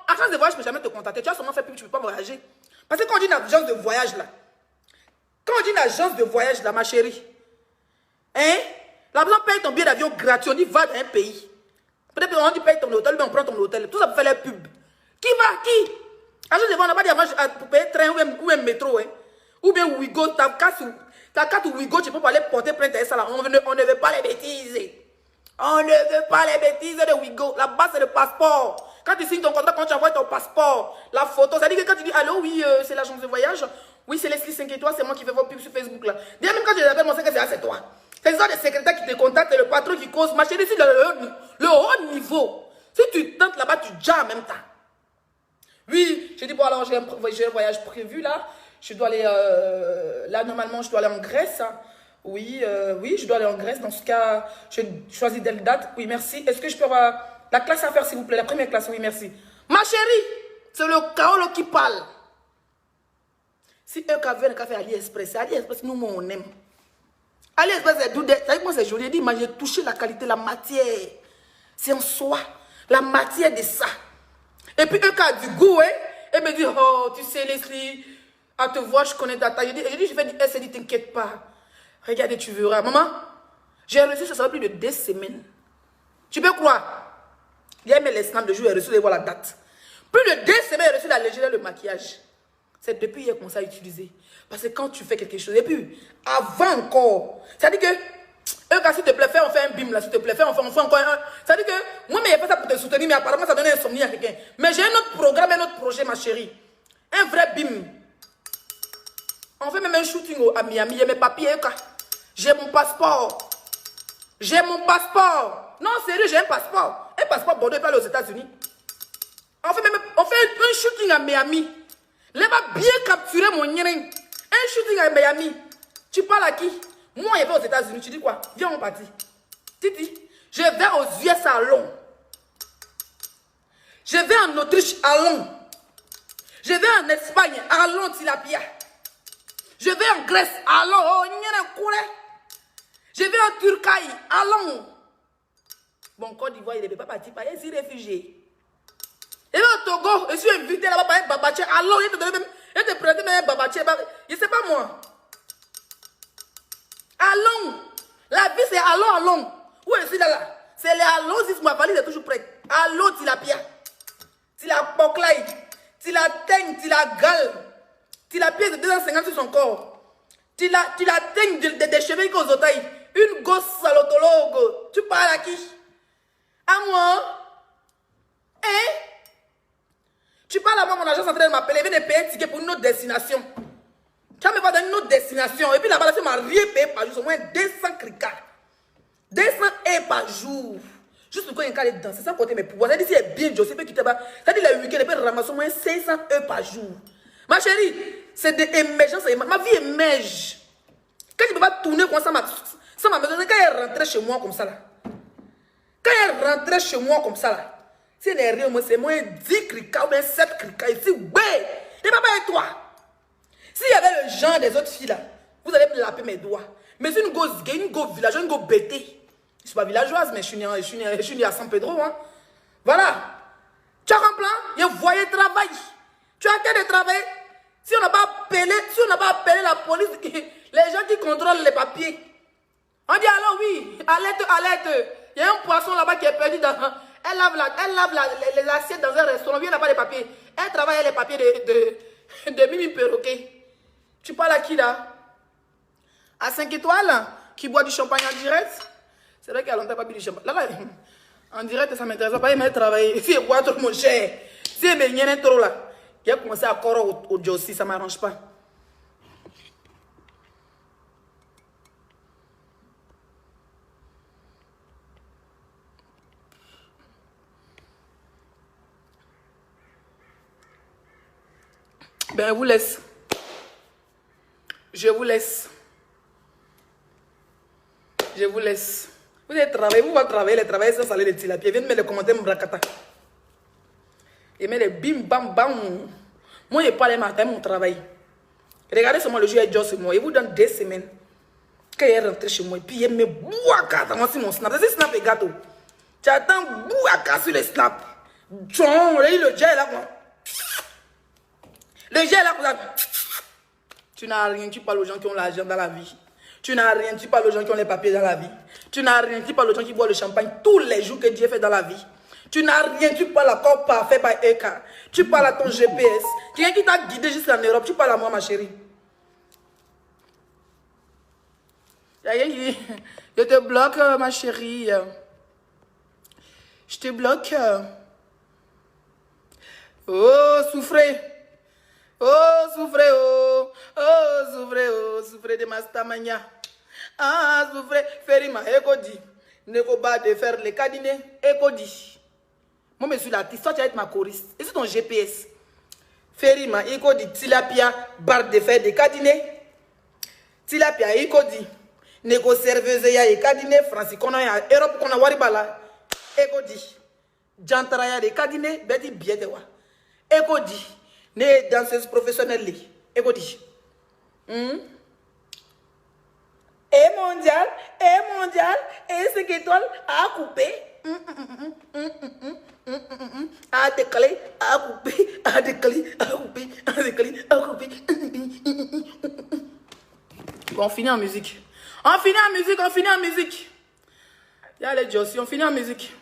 Agence de voyage, je ne peux jamais te contacter. Tu as seulement fait pub, tu ne peux pas voyager. Parce que quand on dit une agence de voyage là, ma chérie, hein, la personne paye ton billet d'avion gratuit, on dit va dans un pays. Peut-être qu'on dit paye ton hôtel, mais on prend ton hôtel. Tout ça pour faire la pub. Qui va? Qui? Agence de voyage, on n'a pas dit avant pour payer train ou un métro. Hein. Ou bien Ouigo, ta carte Ouigo, tu peux pas aller porter plainte à ça là. On ne veut pas les bêtises. On ne veut pas les bêtises de Ouigo. Là-bas, c'est le passeport. Quand tu signes ton contrat, quand tu envoies ton passeport, la photo, ça dit que quand tu dis allô, oui, c'est l'agence de voyage. Oui, c'est Leslie 5 étoiles, c'est moi qui fais vos pubs sur Facebook là. Déjà, même quand je les appelle, mon secrétaire, c'est toi. C'est ça, des secrétaires qui te contactent et le patron qui cause. Ma chérie, c'est le haut niveau. Si tu tentes là-bas, tu déjà en même temps. Oui, je dis, bon, alors j'ai un voyage prévu là. Je dois aller, là, normalement, je dois aller en Grèce. Hein. Oui, je dois aller en Grèce. Dans ce cas, je choisis telle date. Oui, merci. Est-ce que je peux avoir la classe à faire, s'il vous plaît? La première classe, oui, merci. Ma chérie, c'est le Kaolo qui parle. Si eux qui avaient un café AliExpress, c'est AliExpress, nous, on aime. AliExpress, c'est doux. Avec moi, c'est joli. Il dit, mais j'ai touché la qualité, la matière. C'est en soi. La matière de ça. Et puis, eux qui ont du goût, hein, et me dit, oh, tu sais, Leslie, à te voir, je connais ta taille. Je dis, je fais du S, elle dit, t'inquiète pas. Regarde, tu verras. Maman, j'ai reçu, ça sera plus de 2 semaines. Tu peux croire? Il y a mis les snaps de jour, j'ai reçu, de voir la date. Plus de 2 semaines, j'ai reçu la légère, le maquillage. C'est depuis hier qu'on s'est utilisé. Parce que quand tu fais quelque chose, et puis, avant encore, c'est-à-dire que, eux, quand s'il te plaît, on fait un bim là, s'il te plaît, on fait encore un. C'est-à-dire que, moi, mais il n'y a pas ça pour te soutenir, mais apparemment, ça donne un insomnie à quelqu'un. Mais j'ai un autre programme, un autre projet, ma chérie. Un vrai bim. On fait même un shooting à Miami, il y a mes papiers, j'ai mon passeport. J'ai mon passeport. Non, sérieux, j'ai un passeport. Un passeport Bordeaux, pas aux États-Unis. On fait un shooting à Miami. Là, va bien capturer mon nien. Un shooting à Miami. Tu parles à qui? Moi, je vais aux États-Unis. Tu dis quoi? Viens, on partit. Titi, je vais aux US à Londres. Je vais en Autriche à Londres. Je vais en Espagne à Londres, Tilapia. Je vais en Grèce à Londres. Je vais en Turquie à Londres. Bon, Côte d'Ivoire, il ne peut pas partir. Il est réfugié. Et là, au Togo, je suis invité là-bas par un babaché. Alors, il te prête même un babaché. Je ne sais pas moi. Allons. La vie, c'est allons. Où est-ce que là? C'est les allons, si ma valise est toujours prête. Allons, Tilapia. Tilapoclaï. Tilateigne, Tilagale. Tilapia de 250 sur son corps. Tilateigne des cheveux aux otailles. Une gosse salotologue. Tu parles à qui? À moi? Hein? Tu parles à moi, mon agence est en train de m'appeler, viens de payer un ticket pour une autre destination. Tu vas me voir dans une autre destination. Et puis là-bas, tu m'as rien payé par jour, c'est au moins 200 cricards. 200 € par jour. Juste pour qu'il y ait dedans, c'est ça côté mes pouvoirs. C'est-à-dire, s'il est bien José, peut quitter là-bas. C'est-à-dire, le week-end, il peut ramasser au moins 500 € par jour. Ma chérie, c'est de l'émergence. Ma vie émerge. Quand tu ne peux pas tourner comme ça, ma maison, quand elle est rentrée chez moi comme ça, là. Quand Quand elle rentrait chez moi comme ça, là, si elle est rien, moi, c'est moins 10 crica ou bien 7 crica ici. Ouais, et papa et toi. S'il y avait le genre des autres filles là, vous allez me laper mes doigts. Mais c'est une gosse gay, une gosse villageoise, une gosse bêtée. Je ne suis pas villageoise, mais je suis née à San Pedro. Hein. Voilà. Tu as compris? Je voyais travail. Tu as qu'à de travailler. Si on n'a pas appelé la police, les gens qui contrôlent les papiers. On dit alors oui, alerte, alerte. Il y a un poisson là-bas qui est perdu dans... Elle lave les assiettes dans un restaurant. Il n'y a pas de papiers. Elle travaille avec les papiers de Mimi Perroquet. Tu parles à qui là? À 5 étoiles, qui boit du champagne en direct. C'est vrai qu'il y a longtemps pas bu du champagne. Là, en direct, ça ne m'intéresse pas. Il m'a travaillé. Si elle boit trop, mon cher. Si elle me vient trop là. Il a commencé à corps au Jossi, ça ne m'arrange pas. Ben, je vous laisse. Je vous laisse. Je vous laisse. Vous allez travailler, vous allez travailler, les travailleurs sans saler les tilapia. Viens mettre les commentaires, m'brakata. Et met les bim bam bam. Moi, je parle le matin, mon travail. Regardez seulement le jour où sur moi. Il vous donne 2 semaines. Quand il est rentré chez moi, et puis il me bouaka sur mon snap. C'est snap et gâteau. Tu attends bouaka sur le snap. John, le gel là. Le gel là. Tu n'as rien, tu parles aux gens qui ont l'argent dans la vie. Tu n'as rien, tu parles aux gens qui ont les papiers dans la vie. Tu n'as rien, tu parles aux gens qui boivent le champagne tous les jours que Dieu fait dans la vie. Tu n'as rien, tu parles à corps parfait par EK. Tu parles à ton GPS. Quelqu'un qui t'a guidé jusqu'en Europe, tu parles à moi, ma chérie. Il y a quelqu'un qui dit, je te bloque, ma chérie. Je te bloque. Oh, souffrez. Oh, souffrez, oh. Oh, souffrez, oh. Souffrez de ma stamania. Ah, souffrez. Ferima, écodi. Ne faut pas de faire les cabinets. Écodi. Moi, je suis l'artiste. Toi, tu vas être ma choriste. Et c'est ton GPS. Ferima, écodi. Tilapia, barre de fer de cabinets. Tilapia, écodi. Nego serveuse ya e kadine France kono ya Europe kono wari bala ekodi jantara ya de kadine beti biete wa ekodi ne danseuse professionnelle li ekodi et mondial et 5 étoiles à couper à décaler à couper à décaler à couper à décaler à couper. Bon, on finit en musique. On finit en musique, on finit en musique. Il y a les Jossi, on finit en musique.